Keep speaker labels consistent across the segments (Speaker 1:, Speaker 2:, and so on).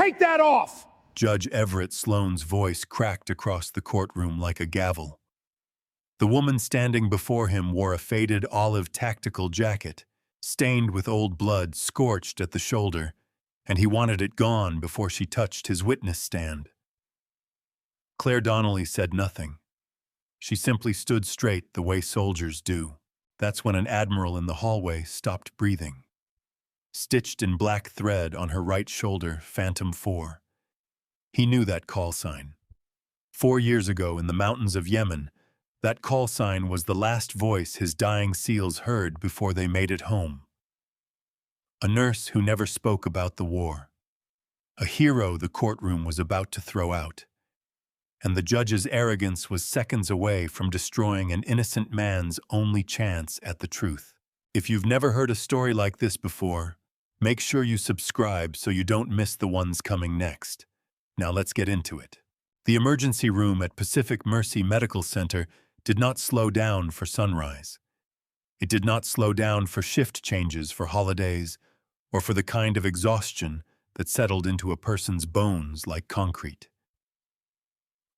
Speaker 1: Take that off!
Speaker 2: Judge Everett Sloan's voice cracked across the courtroom like a gavel. The woman standing before him wore a faded olive tactical jacket, stained with old blood, scorched at the shoulder, and he wanted it gone before she touched his witness stand. Claire Donnelly said nothing. She simply stood straight the way soldiers do. That's when an Admiral in the hallway stopped breathing. Stitched in black thread on her right shoulder, Phantom 4. He knew that call sign. 4 years ago in the mountains of Yemen, that call sign was the last voice his dying SEALs heard before they made it home. A nurse who never spoke about the war. A hero the courtroom was about to throw out. And the judge's arrogance was seconds away from destroying an innocent man's only chance at the truth. If you've never heard a story like this before, make sure you subscribe so you don't miss the ones coming next. Now let's get into it. The emergency room at Pacific Mercy Medical Center did not slow down for sunrise. It did not slow down for shift changes for holidays, or for the kind of exhaustion that settled into a person's bones like concrete.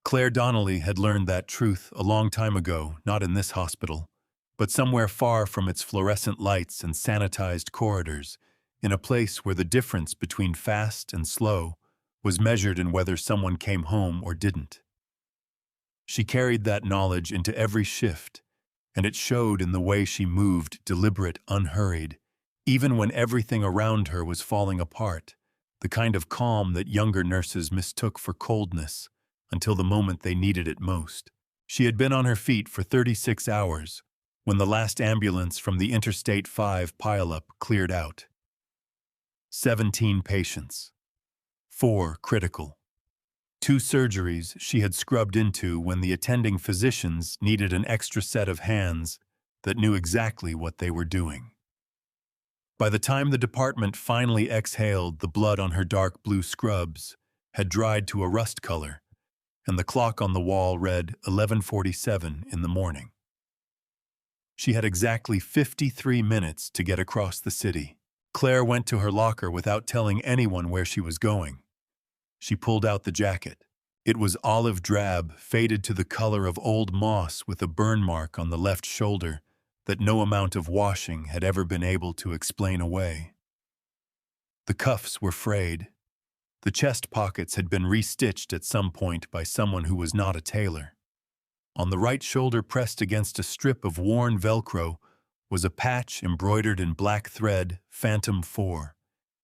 Speaker 2: Claire Donnelly had learned that truth a long time ago, not in this hospital, but somewhere far from its fluorescent lights and sanitized corridors, in a place where the difference between fast and slow was measured in whether someone came home or didn't. She carried that knowledge into every shift, and it showed in the way she moved, deliberate, unhurried, even when everything around her was falling apart, the kind of calm that younger nurses mistook for coldness until the moment they needed it most. She had been on her feet for 36 hours when the last ambulance from the Interstate 5 pileup cleared out. 17 patients. 4 critical. 2 surgeries she had scrubbed into when the attending physicians needed an extra set of hands that knew exactly what they were doing. By the time the department finally exhaled, the blood on her dark blue scrubs had dried to a rust color, and the clock on the wall read 11:47 in the morning. She had exactly 53 minutes to get across the city. Claire went to her locker without telling anyone where she was going. She pulled out the jacket. It was olive drab, faded to the color of old moss with a burn mark on the left shoulder that no amount of washing had ever been able to explain away. The cuffs were frayed. The chest pockets had been restitched at some point by someone who was not a tailor. On the right shoulder, pressed against a strip of worn Velcro, was a patch embroidered in black thread, Phantom 4.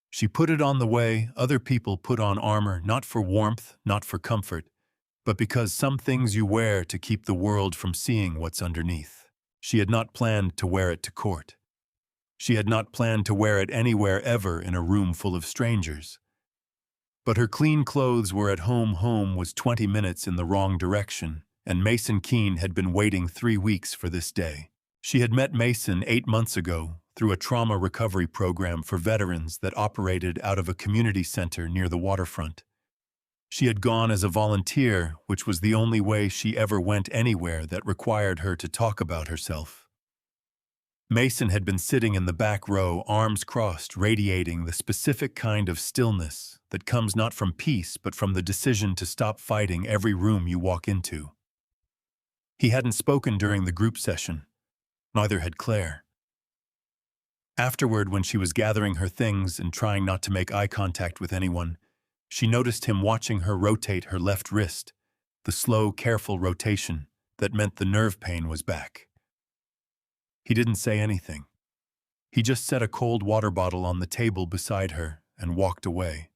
Speaker 2: She put it on the way other people put on armor, not for warmth, not for comfort, but because some things you wear to keep the world from seeing what's underneath. She had not planned to wear it to court. She had not planned to wear it anywhere ever in a room full of strangers. But her clean clothes were at home. Home was 20 minutes in the wrong direction, and Mason Keene had been waiting 3 weeks for this day. She had met Mason 8 months ago through a trauma recovery program for veterans that operated out of a community center near the waterfront. She had gone as a volunteer, which was the only way she ever went anywhere that required her to talk about herself. Mason had been sitting in the back row, arms crossed, radiating the specific kind of stillness that comes not from peace but from the decision to stop fighting every room you walk into. He hadn't spoken during the group session. Neither had Claire. Afterward, when she was gathering her things and trying not to make eye contact with anyone, she noticed him watching her rotate her left wrist, the slow, careful rotation that meant the nerve pain was back. He didn't say anything. He just set a cold water bottle on the table beside her and walked away.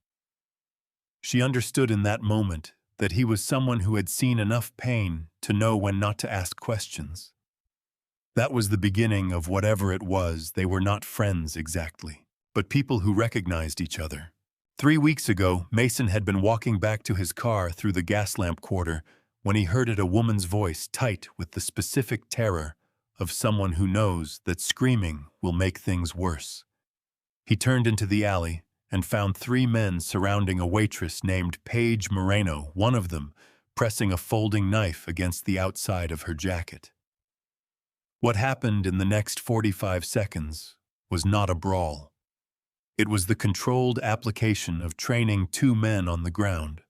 Speaker 2: She understood in that moment that he was someone who had seen enough pain to know when not to ask questions. That was the beginning of whatever it was. They were not friends exactly, but people who recognized each other. 3 weeks ago, Mason had been walking back to his car through the gas lamp quarter when he heard a woman's voice, tight with the specific terror of someone who knows that screaming will make things worse. He turned into the alley and found 3 men surrounding a waitress named Paige Moreno, one of them pressing a folding knife against the outside of her jacket. What happened in the next 45 seconds was not a brawl. It was the controlled application of training two men on the ground.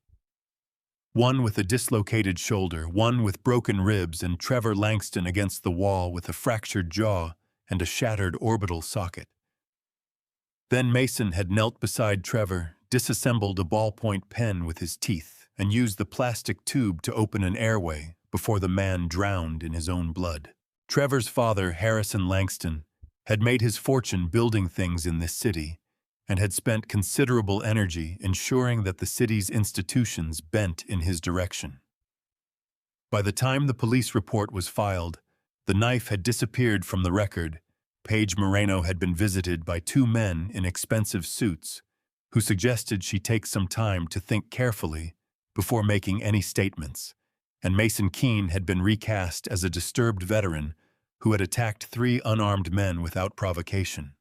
Speaker 2: One with a dislocated shoulder, one with broken ribs, and Trevor Langston against the wall with a fractured jaw and a shattered orbital socket. Then Mason had knelt beside Trevor, disassembled a ballpoint pen with his teeth, and used the plastic tube to open an airway before the man drowned in his own blood. Trevor's father, Harrison Langston, had made his fortune building things in this city and had spent considerable energy ensuring that the city's institutions bent in his direction. By the time the police report was filed, the knife had disappeared from the record. Paige Moreno had been visited by two men in expensive suits who suggested she take some time to think carefully before making any statements, and Mason Keene had been recast as a disturbed veteran who had attacked three unarmed men without provocation.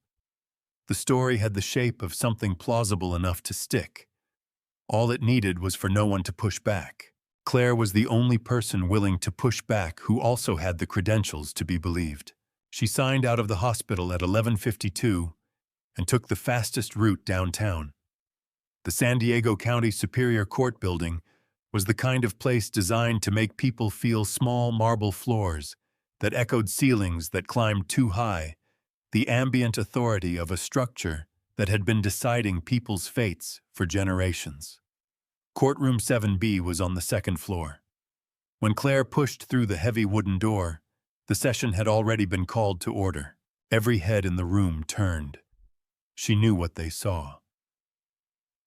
Speaker 2: The story had the shape of something plausible enough to stick. All it needed was for no one to push back. Claire was the only person willing to push back who also had the credentials to be believed. She signed out of the hospital at 11:52 and took the fastest route downtown. The San Diego County Superior Court building was the kind of place designed to make people feel small marble floors that echoed ceilings that climbed too high, the ambient authority of a structure that had been deciding people's fates for generations. Courtroom 7B was on the second floor. When Claire pushed through the heavy wooden door, the session had already been called to order. Every head in the room turned. She knew what they saw.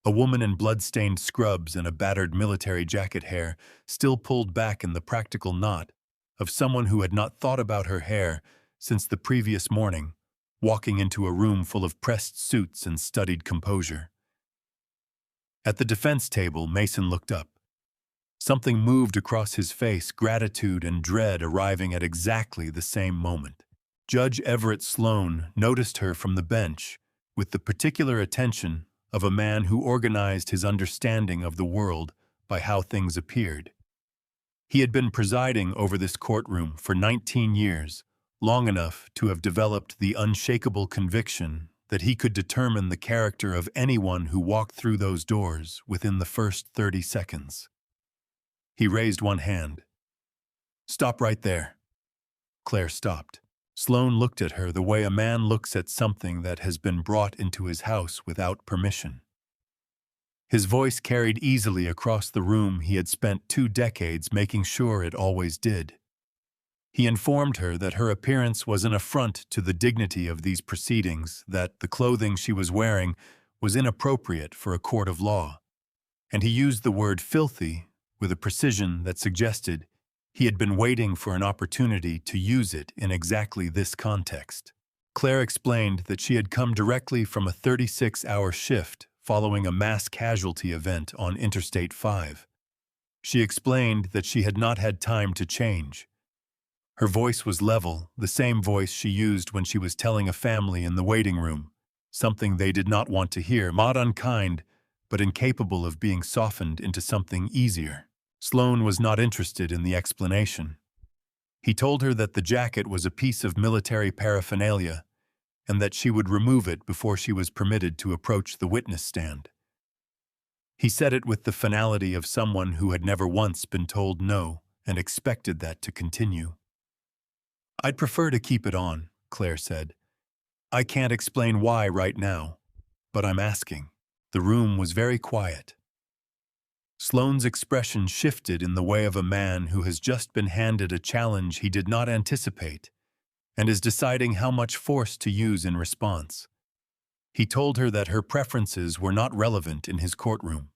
Speaker 2: A woman in blood-stained scrubs and a battered military jacket, hair still pulled back in the practical knot of someone who had not thought about her hair since the previous morning, walking into a room full of pressed suits and studied composure. At the defense table, Mason looked up. Something moved across his face, gratitude and dread arriving at exactly the same moment. Judge Everett Sloan noticed her from the bench with the particular attention of a man who organized his understanding of the world by how things appeared. He had been presiding over this courtroom for 19 years, long enough to have developed the unshakable conviction that he could determine the character of anyone who walked through those doors within the first 30 seconds. He raised one hand. "Stop right there." Claire stopped. Sloan looked at her the way a man looks at something that has been brought into his house without permission. His voice carried easily across the room he had spent 2 decades making sure it always did. He informed her that her appearance was an affront to the dignity of these proceedings, that the clothing she was wearing was inappropriate for a court of law, and he used the word filthy with a precision that suggested he had been waiting for an opportunity to use it in exactly this context. Claire explained that she had come directly from a 36-hour shift following a mass casualty event on Interstate 5. She explained that she had not had time to change. Her voice was level, the same voice she used when she was telling a family in the waiting room, something they did not want to hear, not unkind, but incapable of being softened into something easier. Sloan was not interested in the explanation. He told her that the jacket was a piece of military paraphernalia and that she would remove it before she was permitted to approach the witness stand. He said it with the finality of someone who had never once been told no and expected that to continue. "I'd prefer to keep it on," Claire said. "I can't explain why right now, but I'm asking." The room was very quiet. Sloan's expression shifted in the way of a man who has just been handed a challenge he did not anticipate and is deciding how much force to use in response. He told her that her preferences were not relevant in his courtroom.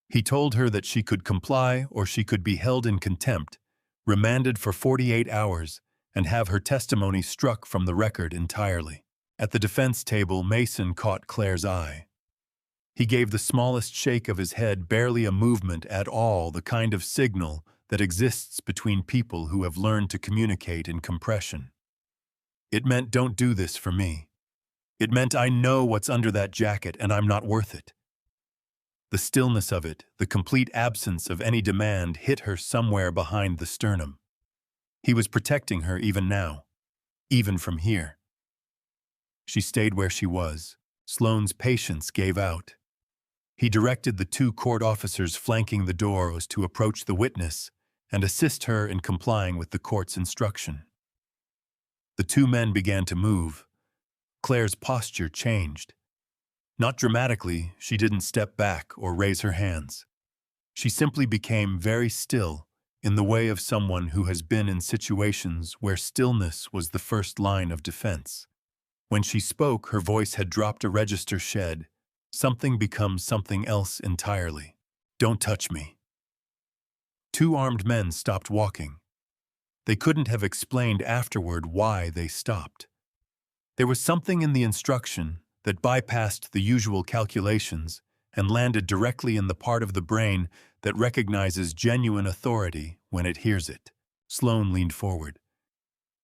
Speaker 2: He told her that she could comply or she could be held in contempt, remanded for 48 hours, and have her testimony struck from the record entirely. At the defense table, Mason caught Claire's eye. He gave the smallest shake of his head, barely a movement at all, the kind of signal that exists between people who have learned to communicate in compression. It meant, "Don't do this for me." It meant, "I know what's under that jacket and I'm not worth it." The stillness of it, the complete absence of any demand, hit her somewhere behind the sternum. He was protecting her even now, even from here. She stayed where she was, Sloane's patience gave out. He directed the two court officers flanking the doors to approach the witness and assist her in complying with the court's instruction. The two men began to move. Claire's posture changed. Not dramatically, she didn't step back or raise her hands. She simply became very still, in the way of someone who has been in situations where stillness was the first line of defense. When she spoke, her voice had dropped a register shed. Something becomes something else entirely. Don't touch me. Two armed men stopped walking. They couldn't have explained afterward why they stopped. There was something in the instruction that bypassed the usual calculations and landed directly in the part of the brain that recognizes genuine authority when it hears it. Sloan leaned forward.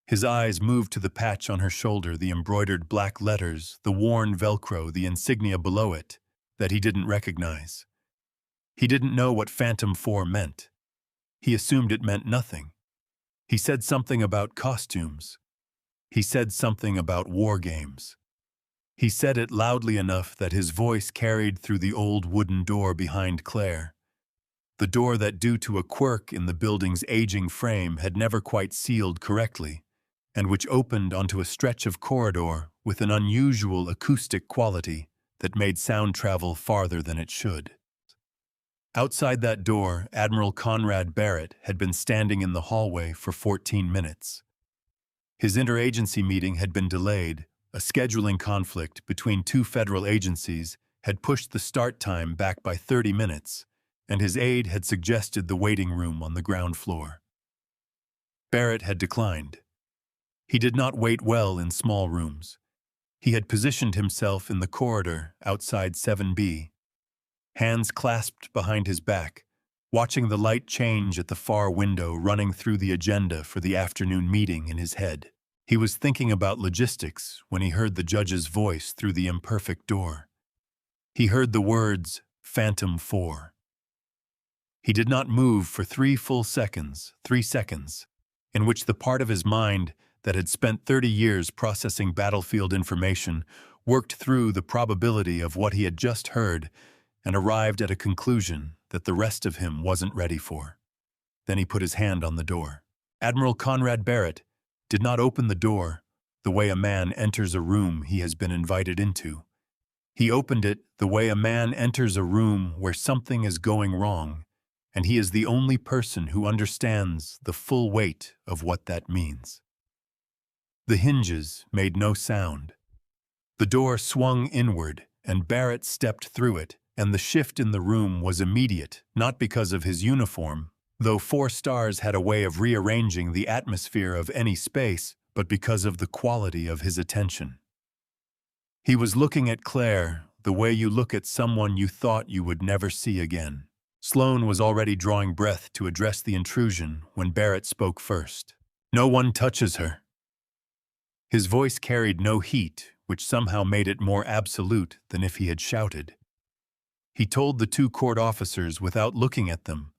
Speaker 2: His eyes moved to the patch on her shoulder, the embroidered black letters, the worn Velcro, the insignia below it, that he didn't recognize. He didn't know what Phantom 4 meant. He assumed it meant nothing. He said something about costumes. He said something about war games. He said it loudly enough that his voice carried through the old wooden door behind Claire. The door that, due to a quirk in the building's aging frame, had never quite sealed correctly, and which opened onto a stretch of corridor with an unusual acoustic quality that made sound travel farther than it should. Outside that door, Admiral Conrad Barrett had been standing in the hallway for 14 minutes. His interagency meeting had been delayed. A scheduling conflict between two federal agencies had pushed the start time back by 30 minutes, and his aide had suggested the waiting room on the ground floor. Barrett had declined. He did not wait well in small rooms. He had positioned himself in the corridor outside 7B, hands clasped behind his back, watching the light change at the far window running through the agenda for the afternoon meeting in his head. He was thinking about logistics when he heard the judge's voice through the imperfect door. He heard the words, Phantom 4. He did not move for 3 full seconds, 3 seconds, in which the part of his mind that had spent 30 years processing battlefield information worked through the probability of what he had just heard and arrived at a conclusion that the rest of him wasn't ready for. Then he put his hand on the door. Admiral Conrad Barrett did not open the door the way a man enters a room he has been invited into. He opened it the way a man enters a room where something is going wrong, and he is the only person who understands the full weight of what that means. The hinges made no sound. The door swung inward, and Barrett stepped through it, and the shift in the room was immediate, not because of his uniform, though 4 stars had a way of rearranging the atmosphere of any space, but because of the quality of his attention. He was looking at Claire the way you look at someone you thought you would never see again. Sloan was already drawing breath to address the intrusion when Barrett spoke first. No one touches her. His voice carried no heat, which somehow made it more absolute than if he had shouted. He told the two court officers without looking at them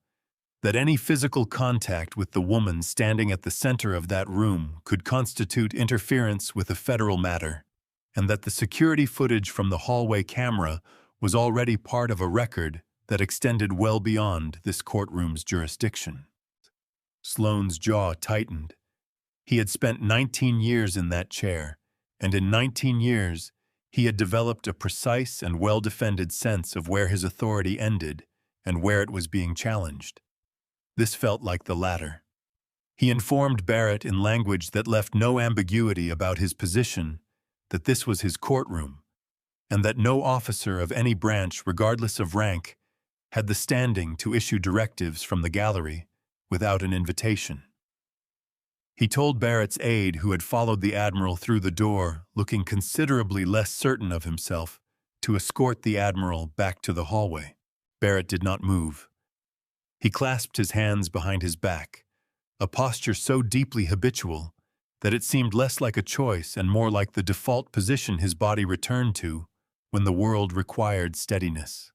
Speaker 2: that any physical contact with the woman standing at the center of that room could constitute interference with a federal matter, and that the security footage from the hallway camera was already part of a record that extended well beyond this courtroom's jurisdiction. Sloan's jaw tightened. He had spent 19 years in that chair, and in 19 years, he had developed a precise and well-defended sense of where his authority ended and where it was being challenged. This felt like the latter. He informed Barrett in language that left no ambiguity about his position that this was his courtroom, and that no officer of any branch, regardless of rank, had the standing to issue directives from the gallery without an invitation. He told Barrett's aide, who had followed the Admiral through the door, looking considerably less certain of himself, to escort the Admiral back to the hallway. Barrett did not move. He clasped his hands behind his back, a posture so deeply habitual that it seemed less like a choice and more like the default position his body returned to when the world required steadiness.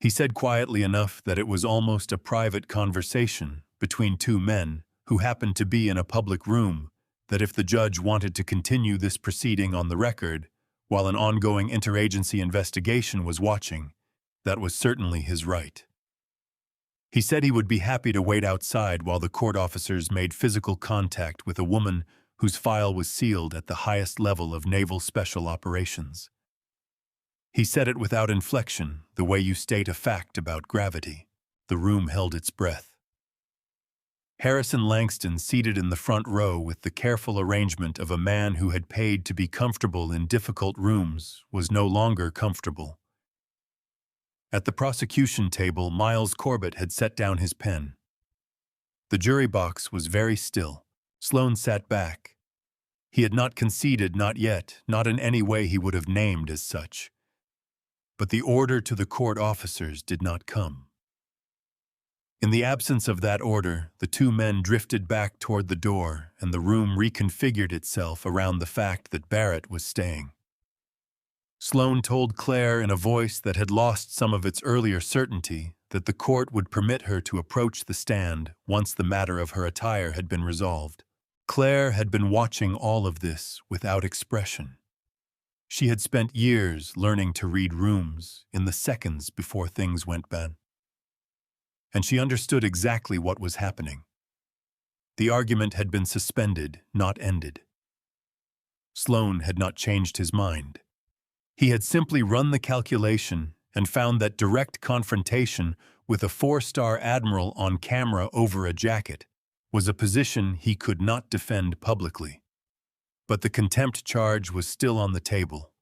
Speaker 2: He said quietly enough that it was almost a private conversation between two men who happened to be in a public room, that if the judge wanted to continue this proceeding on the record, while an ongoing interagency investigation was watching. That was certainly his right. He said he would be happy to wait outside while the court officers made physical contact with a woman whose file was sealed at the highest level of naval special operations. He said it without inflection, the way you state a fact about gravity. The room held its breath. Harrison Langston, seated in the front row with the careful arrangement of a man who had paid to be comfortable in difficult rooms, was no longer comfortable. At the prosecution table, Miles Corbett had set down his pen. The jury box was very still. Sloan sat back. He had not conceded, not yet, not in any way he would have named as such. But the order to the court officers did not come. In the absence of that order, the two men drifted back toward the door, and the room reconfigured itself around the fact that Barrett was staying. Sloan told Claire in a voice that had lost some of its earlier certainty that the court would permit her to approach the stand once the matter of her attire had been resolved. Claire had been watching all of this without expression. She had spent years learning to read rooms in the seconds before things went bad. And she understood exactly what was happening. The argument had been suspended, not ended. Sloan had not changed his mind. He had simply run the calculation and found that direct confrontation with a 4-star admiral on camera over a jacket was a position he could not defend publicly. But the contempt charge was still on the table.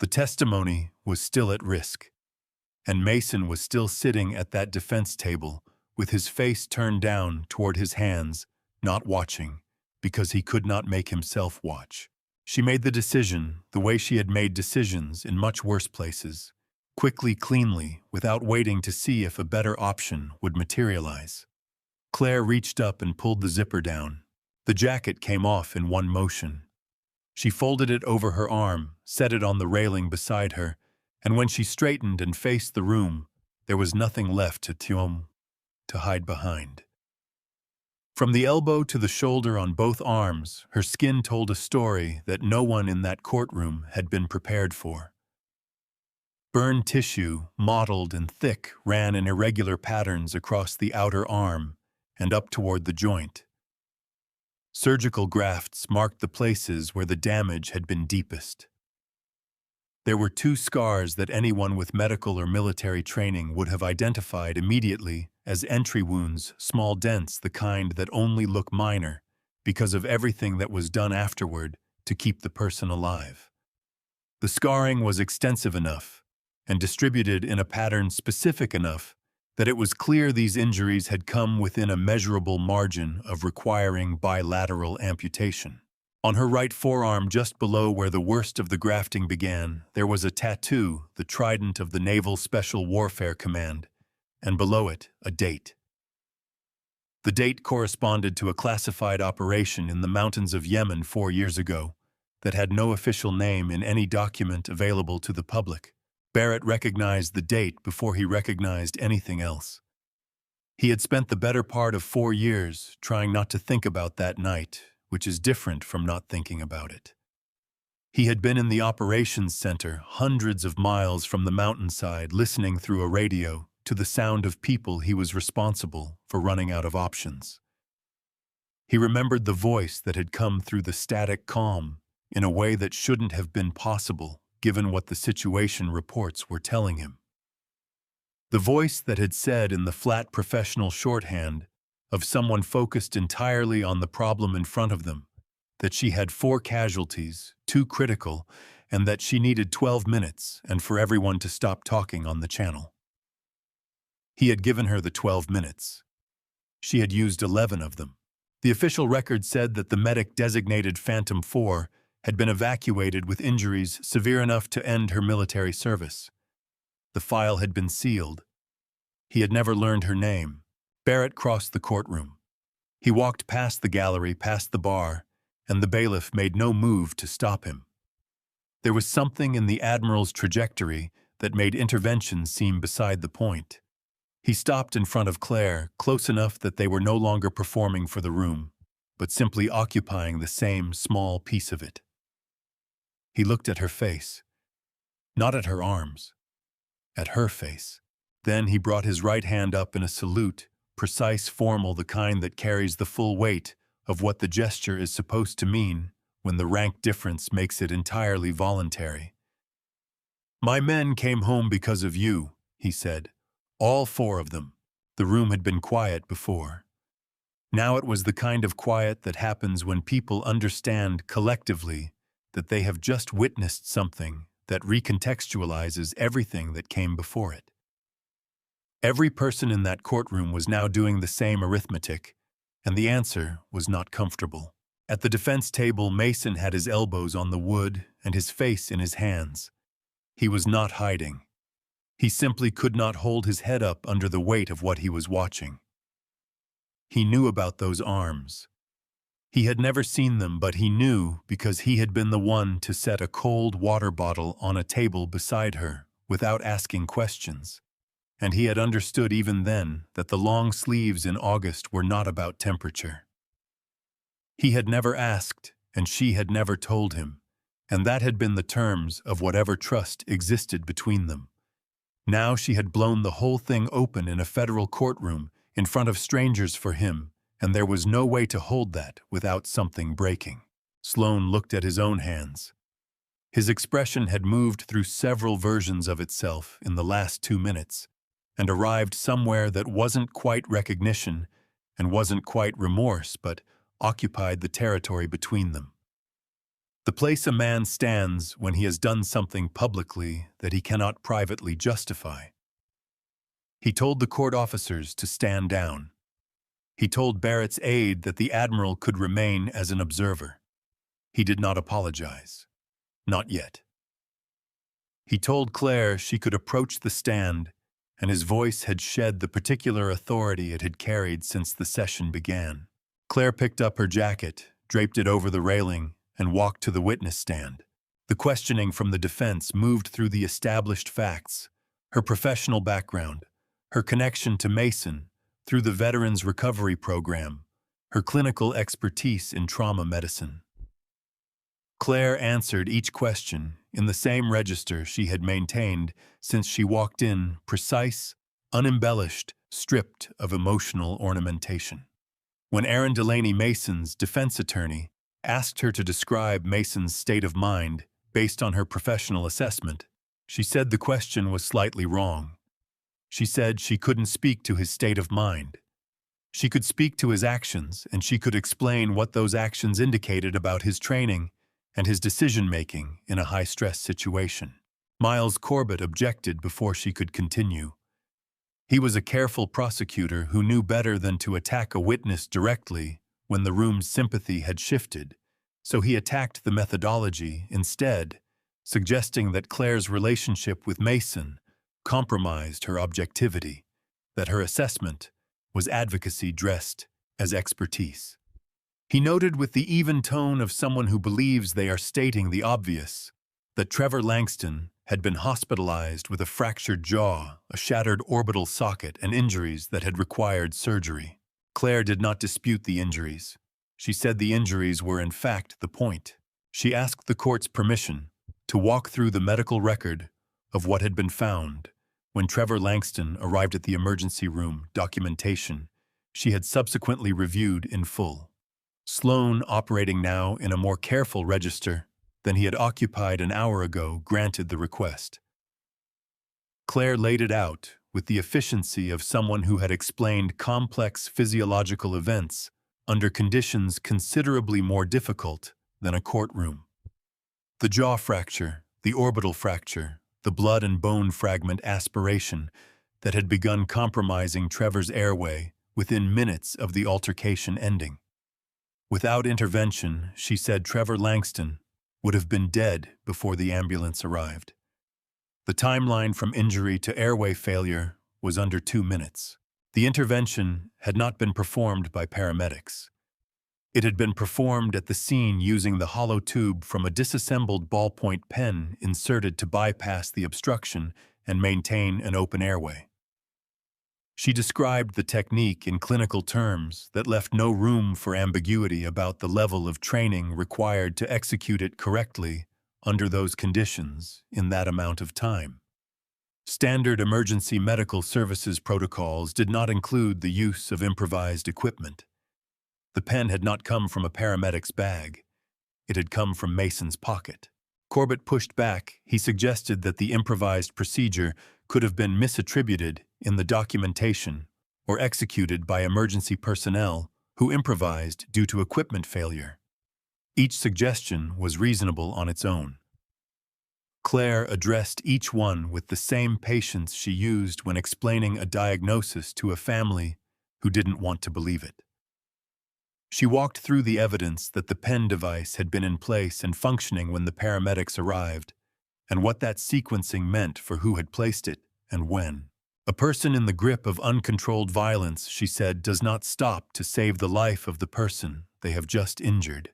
Speaker 2: The testimony was still at risk. And Mason was still sitting at that defense table with his face turned down toward his hands, not watching, because he could not make himself watch. She made the decision the way she had made decisions in much worse places, quickly, cleanly, without waiting to see if a better option would materialize. Claire reached up and pulled the zipper down. The jacket came off in one motion. She folded it over her arm, set it on the railing beside her, and when she straightened and faced the room, there was nothing left to hide behind. From the elbow to the shoulder on both arms, her skin told a story that no one in that courtroom had been prepared for. Burned tissue, mottled and thick, ran in irregular patterns across the outer arm and up toward the joint. Surgical grafts marked the places where the damage had been deepest. There were 2 scars that anyone with medical or military training would have identified immediately as entry wounds, small dents, the kind that only look minor because of everything that was done afterward to keep the person alive. The scarring was extensive enough and distributed in a pattern specific enough that it was clear these injuries had come within a measurable margin of requiring bilateral amputation. On her right forearm, just below where the worst of the grafting began, there was a tattoo, the trident of the Naval Special Warfare Command, and below it, a date. The date corresponded to a classified operation in the mountains of Yemen 4 years ago that had no official name in any document available to the public. Barrett recognized the date before he recognized anything else. He had spent the better part of 4 years trying not to think about that night, which is different from not thinking about it. He had been in the operations center, hundreds of miles from the mountainside, listening through a radio to the sound of people he was responsible for running out of options. He remembered the voice that had come through the static calm in a way that shouldn't have been possible given what the situation reports were telling him. The voice that had said in the flat professional shorthand of someone focused entirely on the problem in front of them, that she had 4 casualties, 2 critical, and that she needed 12 minutes and for everyone to stop talking on the channel. He had given her the 12 minutes. She had used 11 of them. The official record said that the medic designated Phantom 4 had been evacuated with injuries severe enough to end her military service. The file had been sealed. He had never learned her name. Barrett crossed the courtroom. He walked past the gallery, past the bar, and the bailiff made no move to stop him. There was something in the Admiral's trajectory that made intervention seem beside the point. He stopped in front of Claire, close enough that they were no longer performing for the room, but simply occupying the same small piece of it. He looked at her face, not at her arms, at her face. Then he brought his right hand up in a salute, precise, formal, the kind that carries the full weight of what the gesture is supposed to mean when the rank difference makes it entirely voluntary. "My men came home because of you," he said. "All 4 of them." The room had been quiet before. Now it was the kind of quiet that happens when people understand collectively that they have just witnessed something that recontextualizes everything that came before it. Every person in that courtroom was now doing the same arithmetic, and the answer was not comfortable. At the defense table, Mason had his elbows on the wood and his face in his hands. He was not hiding. He simply could not hold his head up under the weight of what he was watching. He knew about those arms. He had never seen them, but he knew because he had been the one to set a cold water bottle on a table beside her without asking questions. And he had understood even then that the long sleeves in August were not about temperature. He had never asked, and she had never told him, and that had been the terms of whatever trust existed between them. Now she had blown the whole thing open in a federal courtroom in front of strangers for him, and there was no way to hold that without something breaking. Sloan looked at his own hands. His expression had moved through several versions of itself in the last 2 minutes, and arrived somewhere that wasn't quite recognition and wasn't quite remorse, but occupied the territory between them. The place a man stands when he has done something publicly that he cannot privately justify. He told the court officers to stand down. He told Barrett's aide that the Admiral could remain as an observer. He did not apologize. Not yet. He told Claire she could approach the stand, and his voice had shed the particular authority it had carried since the session began. Claire picked up her jacket, draped it over the railing, and walked to the witness stand. The questioning from the defense moved through the established facts, her professional background, her connection to Mason through the Veterans Recovery Program, her clinical expertise in trauma medicine. Claire answered each question in the same register she had maintained since she walked in, precise, unembellished, stripped of emotional ornamentation. When Aaron Delaney, Mason's defense attorney, asked her to describe Mason's state of mind based on her professional assessment, she said the question was slightly wrong. She said she couldn't speak to his state of mind. She could speak to his actions, and she could explain what those actions indicated about his training and his decision-making in a high-stress situation. Miles Corbett objected before she could continue. He was a careful prosecutor who knew better than to attack a witness directly when the room's sympathy had shifted, so he attacked the methodology instead, suggesting that Claire's relationship with Mason compromised her objectivity, that her assessment was advocacy dressed as expertise. He noted with the even tone of someone who believes they are stating the obvious that Trevor Langston had been hospitalized with a fractured jaw, a shattered orbital socket, and injuries that had required surgery. Claire did not dispute the injuries. She said the injuries were in fact the point. She asked the court's permission to walk through the medical record of what had been found when Trevor Langston arrived at the emergency room, documentation she had subsequently reviewed in full. Sloan, operating now in a more careful register than he had occupied an hour ago, granted the request. Claire laid it out with the efficiency of someone who had explained complex physiological events under conditions considerably more difficult than a courtroom. The jaw fracture, the orbital fracture, the blood and bone fragment aspiration that had begun compromising Trevor's airway within minutes of the altercation ending. Without intervention, she said Trevor Langston would have been dead before the ambulance arrived. The timeline from injury to airway failure was under 2 minutes. The intervention had not been performed by paramedics. It had been performed at the scene using the hollow tube from a disassembled ballpoint pen inserted to bypass the obstruction and maintain an open airway. She described the technique in clinical terms that left no room for ambiguity about the level of training required to execute it correctly under those conditions, in that amount of time. Standard emergency medical services protocols did not include the use of improvised equipment. The pen had not come from a paramedic's bag. It had come from Mason's pocket. Corbett pushed back. He suggested that the improvised procedure could have been misattributed in the documentation or executed by emergency personnel who improvised due to equipment failure. Each suggestion was reasonable on its own. Claire addressed each one with the same patience she used when explaining a diagnosis to a family who didn't want to believe it. She walked through the evidence that the pen device had been in place and functioning when the paramedics arrived, and what that sequencing meant for who had placed it and when. A person in the grip of uncontrolled violence, she said, does not stop to save the life of the person they have just injured.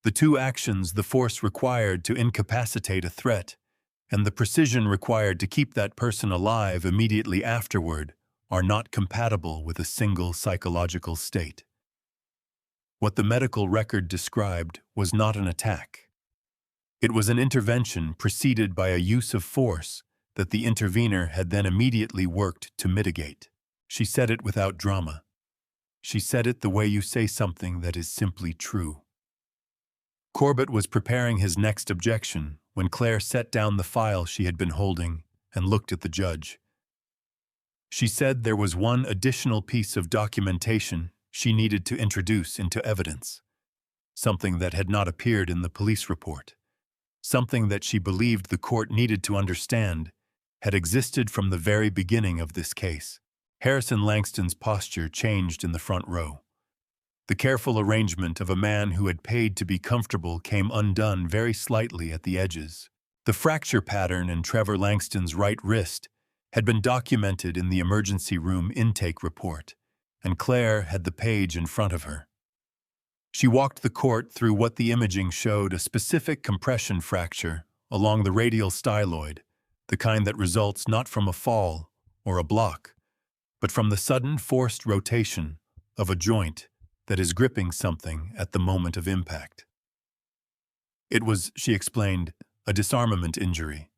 Speaker 2: The two actions, the force required to incapacitate a threat and the precision required to keep that person alive immediately afterward, are not compatible with a single psychological state. What the medical record described was not an attack. It was an intervention preceded by a use of force that the intervener had then immediately worked to mitigate. She said it without drama. She said it the way you say something that is simply true. Corbett was preparing his next objection when Claire set down the file she had been holding and looked at the judge. She said there was one additional piece of documentation she needed to introduce into evidence, something that had not appeared in the police report, something that she believed the court needed to understand had existed from the very beginning of this case. Harrison Langston's posture changed in the front row. The careful arrangement of a man who had paid to be comfortable came undone very slightly at the edges. The fracture pattern in Trevor Langston's right wrist had been documented in the emergency room intake report, and Claire had the page in front of her. She walked the court through what the imaging showed: a specific compression fracture along the radial styloid, the kind that results not from a fall or a block, but from the sudden forced rotation of a joint that is gripping something at the moment of impact. It was, she explained, a disarmament injury.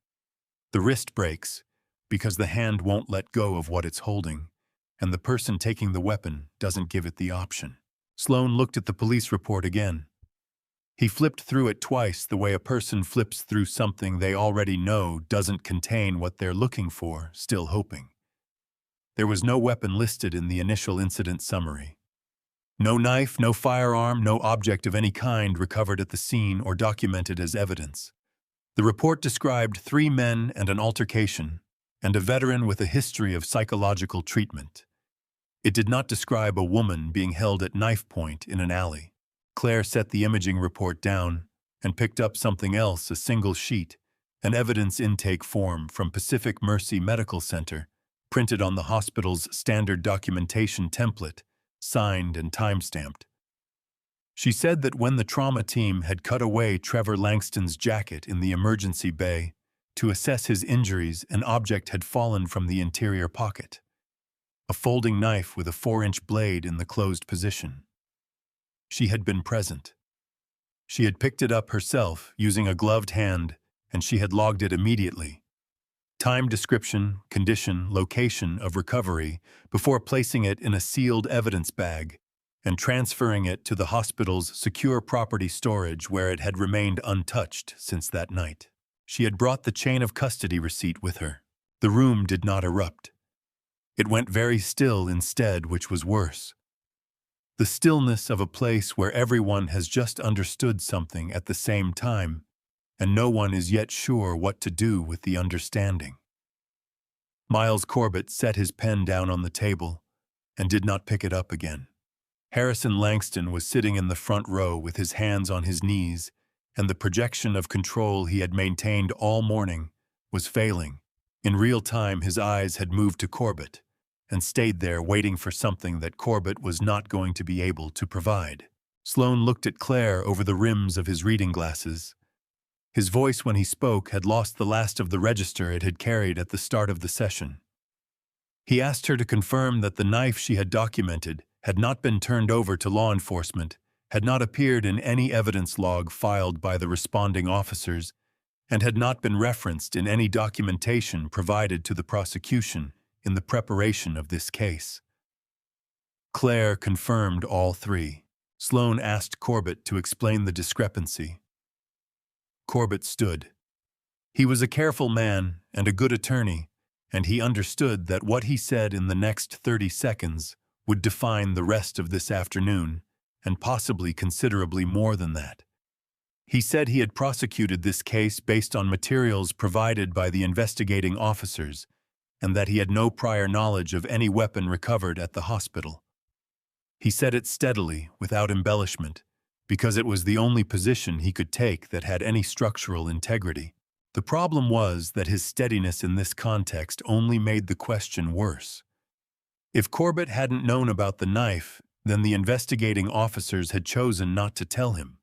Speaker 2: The wrist breaks because the hand won't let go of what it's holding, and the person taking the weapon doesn't give it the option. Sloan looked at the police report again. He flipped through it twice the way a person flips through something they already know doesn't contain what they're looking for, still hoping. There was no weapon listed in the initial incident summary. No knife, no firearm, no object of any kind recovered at the scene or documented as evidence. The report described 3 men and an altercation, and a veteran with a history of psychological treatment. It did not describe a woman being held at knife point in an alley. Claire set the imaging report down and picked up something else, a single sheet, an evidence intake form from Pacific Mercy Medical Center, printed on the hospital's standard documentation template, signed and time-stamped. She said that when the trauma team had cut away Trevor Langston's jacket in the emergency bay to assess his injuries, an object had fallen from the interior pocket, a folding knife with a 4-inch blade in the closed position. She had been present. She had picked it up herself using a gloved hand, and she had logged it immediately. Time description, condition, location of recovery, before placing it in a sealed evidence bag and transferring it to the hospital's secure property storage where it had remained untouched since that night. She had brought the chain of custody receipt with her. The room did not erupt. It went very still instead, which was worse. The stillness of a place where everyone has just understood something at the same time, and no one is yet sure what to do with the understanding. Miles Corbett set his pen down on the table and did not pick it up again. Harrison Langston was sitting in the front row with his hands on his knees, and the projection of control he had maintained all morning was failing. In real time, his eyes had moved to Corbett and stayed there waiting for something that Corbett was not going to be able to provide. Sloan looked at Claire over the rims of his reading glasses. His voice, when he spoke, had lost the last of the register it had carried at the start of the session. He asked her to confirm that the knife she had documented had not been turned over to law enforcement had not appeared in any evidence log filed by the responding officers and had not been referenced in any documentation provided to the prosecution in the preparation of this case. Claire confirmed all three. Sloan asked Corbett to explain the discrepancy. Corbett stood. He was a careful man and a good attorney, and he understood that what he said in the next 30 seconds would define the rest of this afternoon, and possibly considerably more than that. He said he had prosecuted this case based on materials provided by the investigating officers, and that he had no prior knowledge of any weapon recovered at the hospital. He said it steadily, without embellishment, because it was the only position he could take that had any structural integrity. The problem was that his steadiness in this context only made the question worse. If Corbett hadn't known about the knife, then the investigating officers had chosen not to tell him,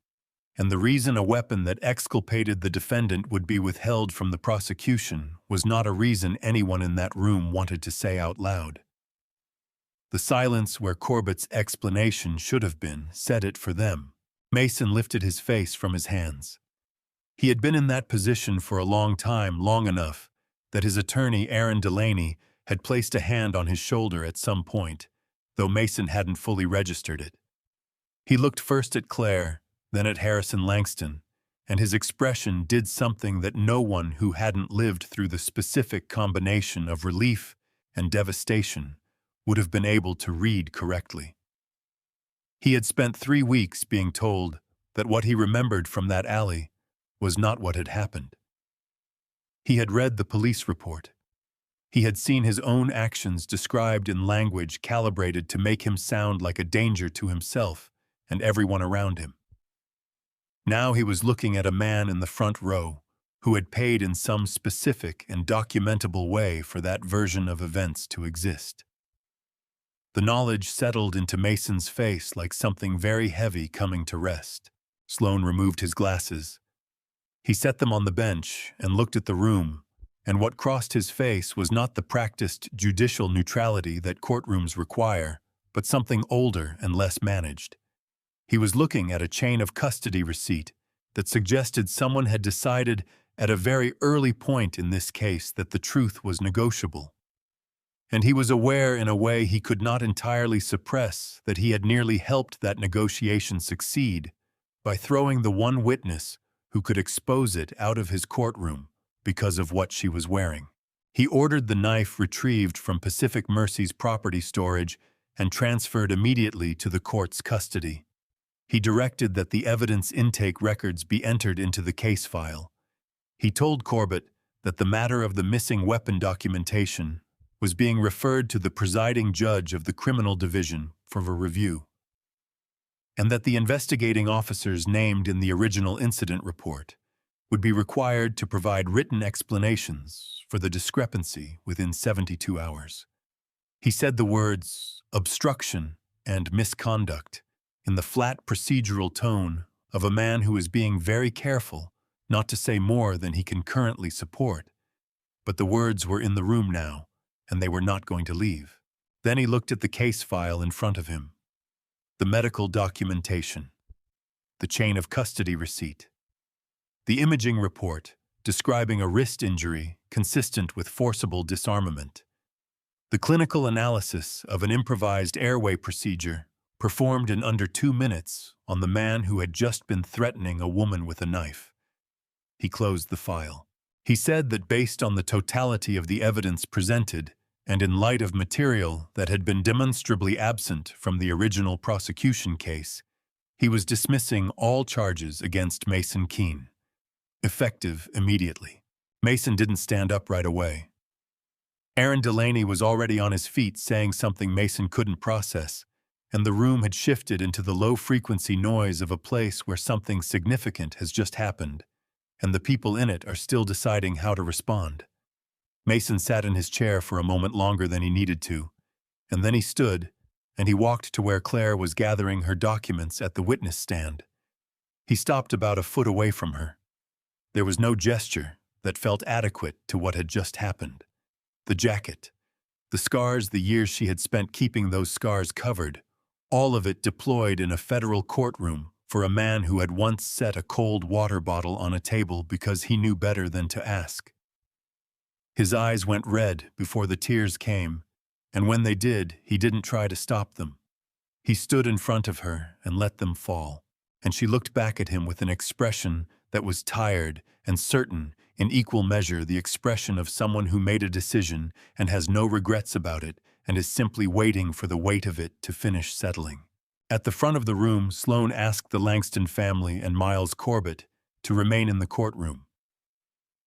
Speaker 2: and the reason a weapon that exculpated the defendant would be withheld from the prosecution was not a reason anyone in that room wanted to say out loud. The silence where Corbett's explanation should have been said it for them. Mason lifted his face from his hands. He had been in that position for a long time, long enough that his attorney, Aaron Delaney, had placed a hand on his shoulder at some point, though Mason hadn't fully registered it. He looked first at Claire, then at Harrison Langston, and his expression did something that no one who hadn't lived through the specific combination of relief and devastation would have been able to read correctly. He had spent 3 weeks being told that what he remembered from that alley was not what had happened. He had read the police report. He had seen his own actions described in language calibrated to make him sound like a danger to himself and everyone around him. Now he was looking at a man in the front row who had paid in some specific and documentable way for that version of events to exist. The knowledge settled into Mason's face like something very heavy coming to rest. Sloan removed his glasses. He set them on the bench and looked at the room, and what crossed his face was not the practiced judicial neutrality that courtrooms require, but something older and less managed. He was looking at a chain of custody receipt that suggested someone had decided at a very early point in this case that the truth was negotiable. And he was aware in a way he could not entirely suppress that he had nearly helped that negotiation succeed by throwing the one witness who could expose it out of his courtroom because of what she was wearing. He ordered the knife retrieved from Pacific Mercy's property storage and transferred immediately to the court's custody. He directed that the evidence intake records be entered into the case file. He told Corbett that the matter of the missing weapon documentation was being referred to the presiding judge of the criminal division for a review, and that the investigating officers named in the original incident report would be required to provide written explanations for the discrepancy within 72 hours. He said the words obstruction and misconduct in the flat procedural tone of a man who is being very careful not to say more than he can currently support. But the words were in the room now, and they were not going to leave. Then he looked at the case file in front of him. The medical documentation. The chain of custody receipt. The imaging report describing a wrist injury consistent with forcible disarmament. The clinical analysis of an improvised airway procedure performed in under 2 minutes on the man who had just been threatening a woman with a knife. He closed the file. He said that based on the totality of the evidence presented, and in light of material that had been demonstrably absent from the original prosecution case, he was dismissing all charges against Mason Keene, effective immediately. Mason didn't stand up right away. Aaron Delaney was already on his feet saying something Mason couldn't process, and the room had shifted into the low-frequency noise of a place where something significant has just happened, and the people in it are still deciding how to respond. Mason sat in his chair for a moment longer than he needed to, and then he stood, and he walked to where Claire was gathering her documents at the witness stand. He stopped about a foot away from her. There was no gesture that felt adequate to what had just happened. The jacket, the scars, the years she had spent keeping those scars covered, all of it deployed in a federal courtroom for a man who had once set a cold water bottle on a table because he knew better than to ask. His eyes went red before the tears came, and when they did, he didn't try to stop them. He stood in front of her and let them fall, and she looked back at him with an expression that was tired and certain, in equal measure the expression of someone who made a decision and has no regrets about it and is simply waiting for the weight of it to finish settling. At the front of the room, Sloan asked the Langston family and Miles Corbett to remain in the courtroom.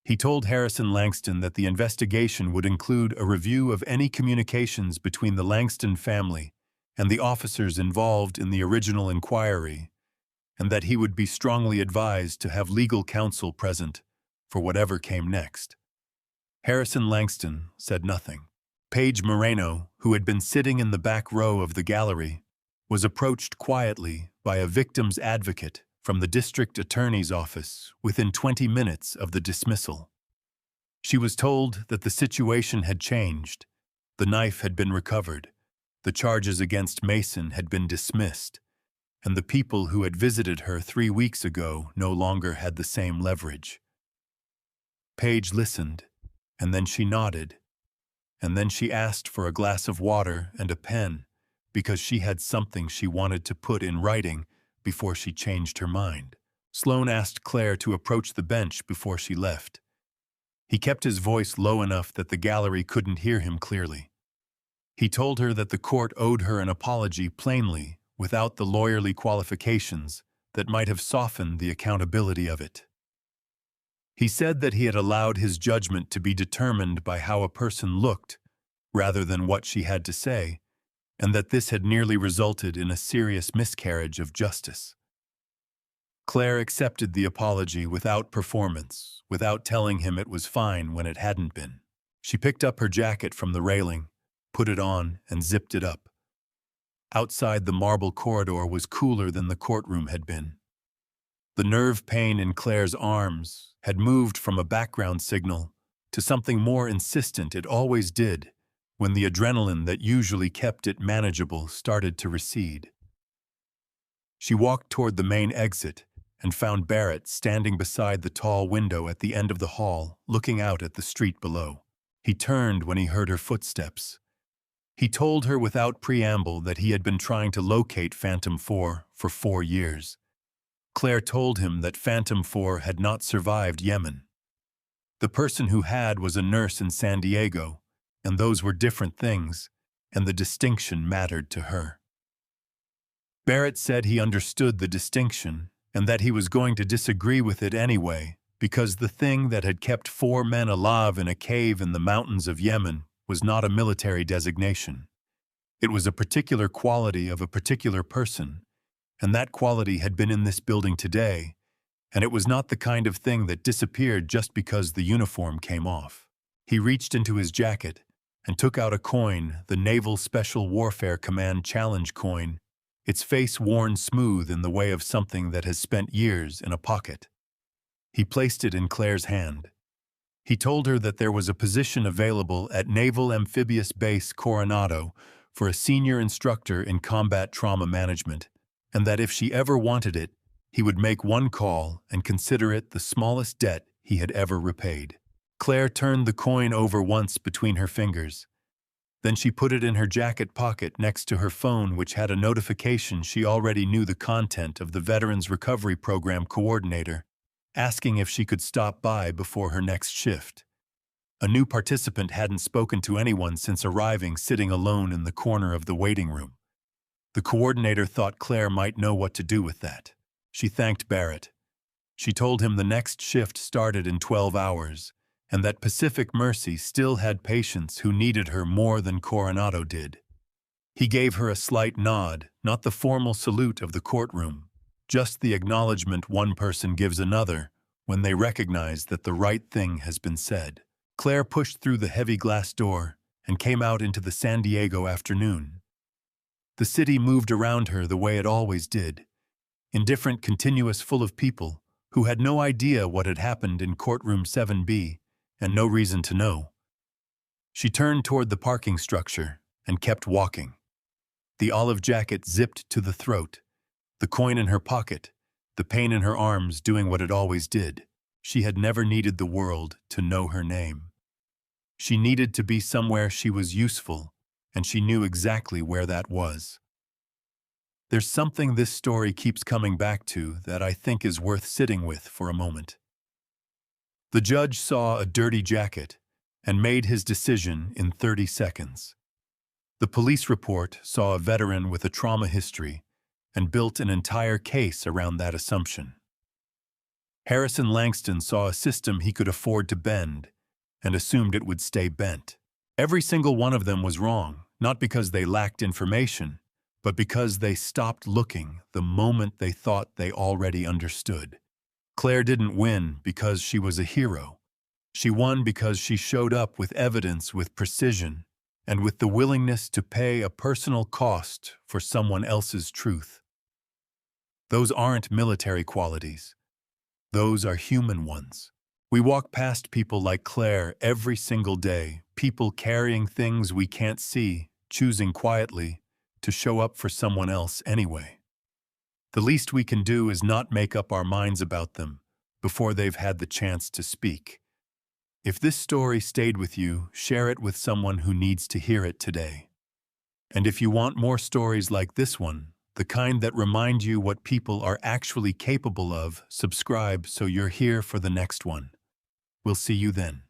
Speaker 2: He told Harrison Langston that the investigation would include a review of any communications between the Langston family and the officers involved in the original inquiry, and that he would be strongly advised to have legal counsel present for whatever came next. Harrison Langston said nothing. Paige Moreno, who had been sitting in the back row of the gallery, was approached quietly by a victim's advocate from the district attorney's office within 20 minutes of the dismissal. She was told that the situation had changed. The knife had been recovered, the charges against Mason had been dismissed, and the people who had visited her 3 weeks ago no longer had the same leverage. Paige listened, and then she nodded, and then she asked for a glass of water and a pen because she had something she wanted to put in writing before she changed her mind. Sloan asked Claire to approach the bench before she left. He kept his voice low enough that the gallery couldn't hear him clearly. He told her that the court owed her an apology plainly, without the lawyerly qualifications that might have softened the accountability of it. He said that he had allowed his judgment to be determined by how a person looked, rather than what she had to say, and that this had nearly resulted in a serious miscarriage of justice. Claire accepted the apology without performance, without telling him it was fine when it hadn't been. She picked up her jacket from the railing, put it on, and zipped it up. Outside, the marble corridor was cooler than the courtroom had been. The nerve pain in Claire's arms had moved from a background signal to something more insistent it always did when the adrenaline that usually kept it manageable started to recede. She walked toward the main exit and found Barrett standing beside the tall window at the end of the hall, looking out at the street below. He turned when he heard her footsteps. He told her without preamble that he had been trying to locate Phantom 4 for 4 years. Claire told him that Phantom 4 had not survived Yemen. The person who had was a nurse in San Diego, and those were different things, and the distinction mattered to her. Barrett said he understood the distinction, and that he was going to disagree with it anyway, because the thing that had kept 4 men alive in a cave in the mountains of Yemen was not a military designation. It was a particular quality of a particular person, and that quality had been in this building today, and it was not the kind of thing that disappeared just because the uniform came off. He reached into his jacket and took out a coin, the Naval Special Warfare Command Challenge coin, its face worn smooth in the way of something that has spent years in a pocket. He placed it in Claire's hand. He told her that there was a position available at Naval Amphibious Base Coronado for a senior instructor in combat trauma management, and that if she ever wanted it, he would make one call and consider it the smallest debt he had ever repaid. Claire turned the coin over once between her fingers. Then she put it in her jacket pocket next to her phone, which had a notification she already knew the content of the Veterans Recovery Program coordinator, asking if she could stop by before her next shift. A new participant hadn't spoken to anyone since arriving, sitting alone in the corner of the waiting room. The coordinator thought Claire might know what to do with that. She thanked Barrett. She told him the next shift started in 12 hours, and that Pacific Mercy still had patients who needed her more than Coronado did. He gave her a slight nod, not the formal salute of the courtroom, just the acknowledgement one person gives another when they recognize that the right thing has been said. Claire pushed through the heavy glass door and came out into the San Diego afternoon. The city moved around her the way it always did, indifferent, continuous, full of people who had no idea what had happened in courtroom 7B and no reason to know. She turned toward the parking structure and kept walking. The olive jacket zipped to the throat, the coin in her pocket, the pain in her arms doing what it always did. She had never needed the world to know her name. She needed to be somewhere she was useful, and she knew exactly where that was. There's something this story keeps coming back to that I think is worth sitting with for a moment. The judge saw a dirty jacket and made his decision in 30 seconds. The police report saw a veteran with a trauma history and built an entire case around that assumption. Harrison Langston saw a system he could afford to bend and assumed it would stay bent. Every single one of them was wrong, not because they lacked information, but because they stopped looking the moment they thought they already understood. Claire didn't win because she was a hero. She won because she showed up with evidence with precision and with the willingness to pay a personal cost for someone else's truth. Those aren't military qualities. Those are human ones. We walk past people like Claire every single day, people carrying things we can't see, choosing quietly to show up for someone else anyway. The least we can do is not make up our minds about them before they've had the chance to speak. If this story stayed with you, share it with someone who needs to hear it today. And if you want more stories like this one, the kind that remind you what people are actually capable of, subscribe so you're here for the next one. We'll see you then.